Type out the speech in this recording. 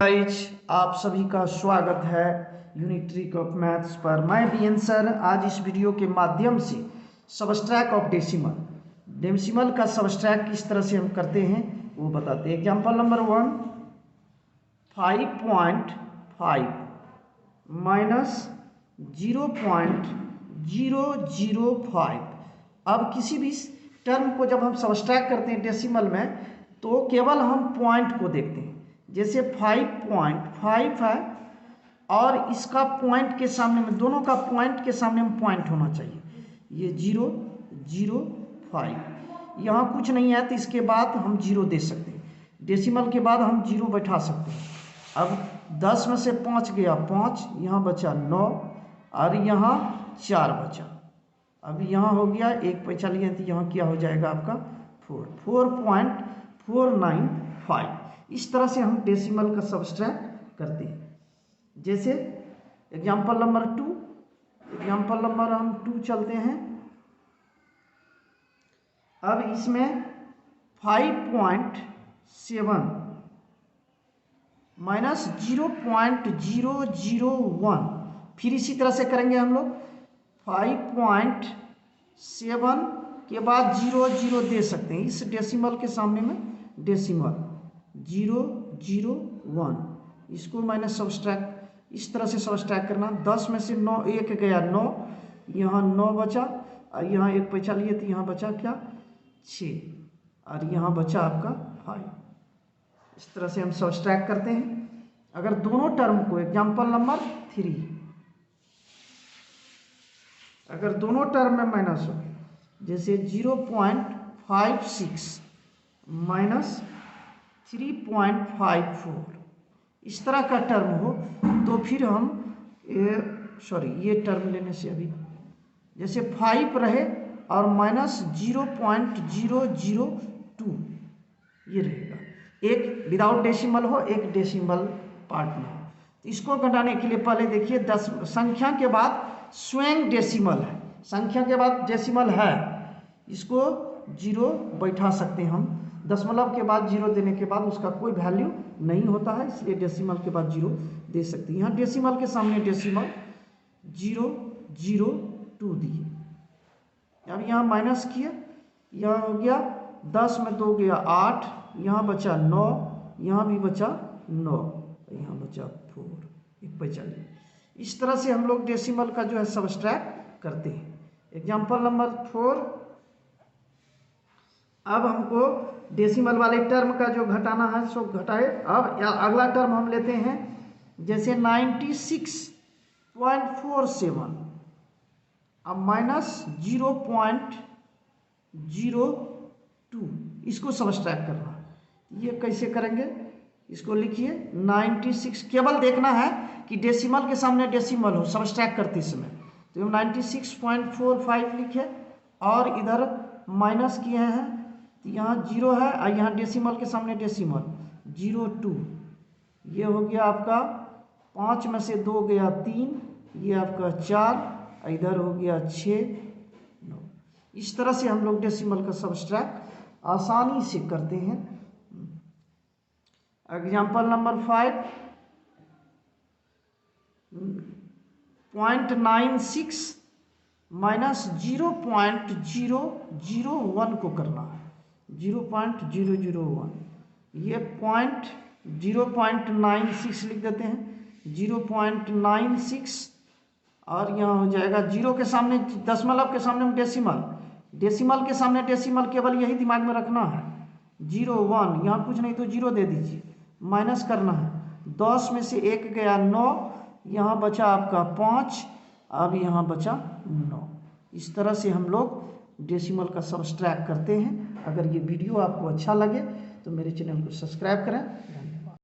Guys, आप सभी का स्वागत है यूनिट्रिक ऑफ मैथ्स पर। मैं बीएन सर आज इस वीडियो के माध्यम से सबस्ट्रैक्ट ऑफ डेसिमल का सबस्ट्रैक्ट किस तरह से हम करते हैं वो बताते हैं। Example number 1, 5.5 minus 0.005। अब किसी भी टर्म को जब हम सबस्ट्रैक्ट करते हैं डेसिमल में तो केवल हम पॉइंट को देखते हैं। जैसे 5.5 है और इसका पॉइंट के सामने में, दोनों का पॉइंट के सामने में पॉइंट होना चाहिए। ये 0.05, यहाँ कुछ नहीं है तो इसके बाद हम 0 दे सकते हैं। डेसिमल के बाद हम 0 बैठा सकते हैं। अब 10 में से 5 गया 5, यहाँ बचा 9 और यहाँ 4 बचा। अब यहाँ हो गया 1 पैसा लिया तो यहाँ क्या हो जाएगा आपका 4.495। इस तरह से हम डेसिमल का सबस्ट्रैक्ट करते हैं। जैसे एग्जाम्पल नंबर 2 चलते हैं। अब इसमें 5.7 माइनस 0.001, फिर इसी तरह से करेंगे हम लोग। 5.7 के बाद 0 दे सकते हैं इस डेसिमल के सामने में, डेसिमल 0.001, इसको मैंने सबस्ट्रैक्ट इस तरह से सबस्ट्रैक्ट करना। 10 में से 9, 1 गया 9, यहाँ 9 बचा और यहाँ 1 पैसा लिए तो यहाँ बचा क्या 6 और यहाँ बचा आपका 5। इस तरह से हम सबस्ट्रैक्ट करते हैं। अगर दोनों टर्म को, एग्जाम्पल नंबर 3, अगर दोनों टर्म में माइनस हो, जैसे 0.56 माइनस 3.54, इस तरह का टर्म हो तो फिर हम ये टर्म लेने से अभी जैसे 5 रहे और माइनस 0.002 ये रहेगा। एक विदाउट डेसिमल हो, एक डेसिमल पार्ट में हो। इसको घटाने के लिए पहले देखिए 10 संख्या के बाद स्वयं डेसिमल है, संख्या के बाद डेसिमल है, इसको 0 बैठा सकते हैं हम। दशमलव के बाद 0 देने के बाद उसका कोई वैल्यू नहीं होता है, इसलिए डेसिमल के बाद 0 दे सकते हैं। यहाँ डेसिमल के सामने डेसिमल 0.002 दिए। अब यहाँ माइनस किया, यहाँ हो गया 10 में 2 गया 8, यहाँ बचा 9, यहाँ भी बचा 9, यहाँ बचा 4, 1 पैसा लिया। इस तरह से हम लोग डेसिमल का जो है सबस्ट्रैक्ट करते हैं। एग्जाम्पल नंबर 4, अब हमको डेसिमल वाले टर्म का जो घटाना है सो घटाए। अब अगला टर्म हम लेते हैं, जैसे 96.47 अब माइनस 0.02, इसको सबस्ट्रैक्ट करना है। ये कैसे करेंगे, इसको लिखिए 96, केवल देखना है कि डेसिमल के सामने डेसिमल हो सबस्ट्रैक्ट करते समय। तो हम 96.45 लिखे और इधर माइनस किए हैं, यहाँ 0 है और यहाँ डेसिमल के सामने डेसिमल 0.2, ये हो गया आपका 5 में से 2 गया 3, ये आपका 4, इधर हो गया 6, 9। इस तरह से हम लोग डेसिमल का सबस्ट्रैक्ट आसानी से करते हैं। एग्जाम्पल नंबर 5, 0.96 माइनस 0.001 को करना है, 0.001, ये 0.96 लिख देते हैं, 0.96 और यहाँ हो जाएगा 0 के सामने दशमलव के सामने डेसिमल, डेसिमल के सामने डेसिमल, केवल यही दिमाग में रखना है। 0.1, यहाँ कुछ नहीं तो 0 दे दीजिए, माइनस करना है। 10 में से 1 गया 9, यहाँ बचा आपका 5, अब यहाँ बचा 9। इस तरह से हम लोग डेसिमल का सबस्ट्रैक्ट करते हैं। अगर ये वीडियो आपको अच्छा लगे तो मेरे चैनल को सब्सक्राइब करें।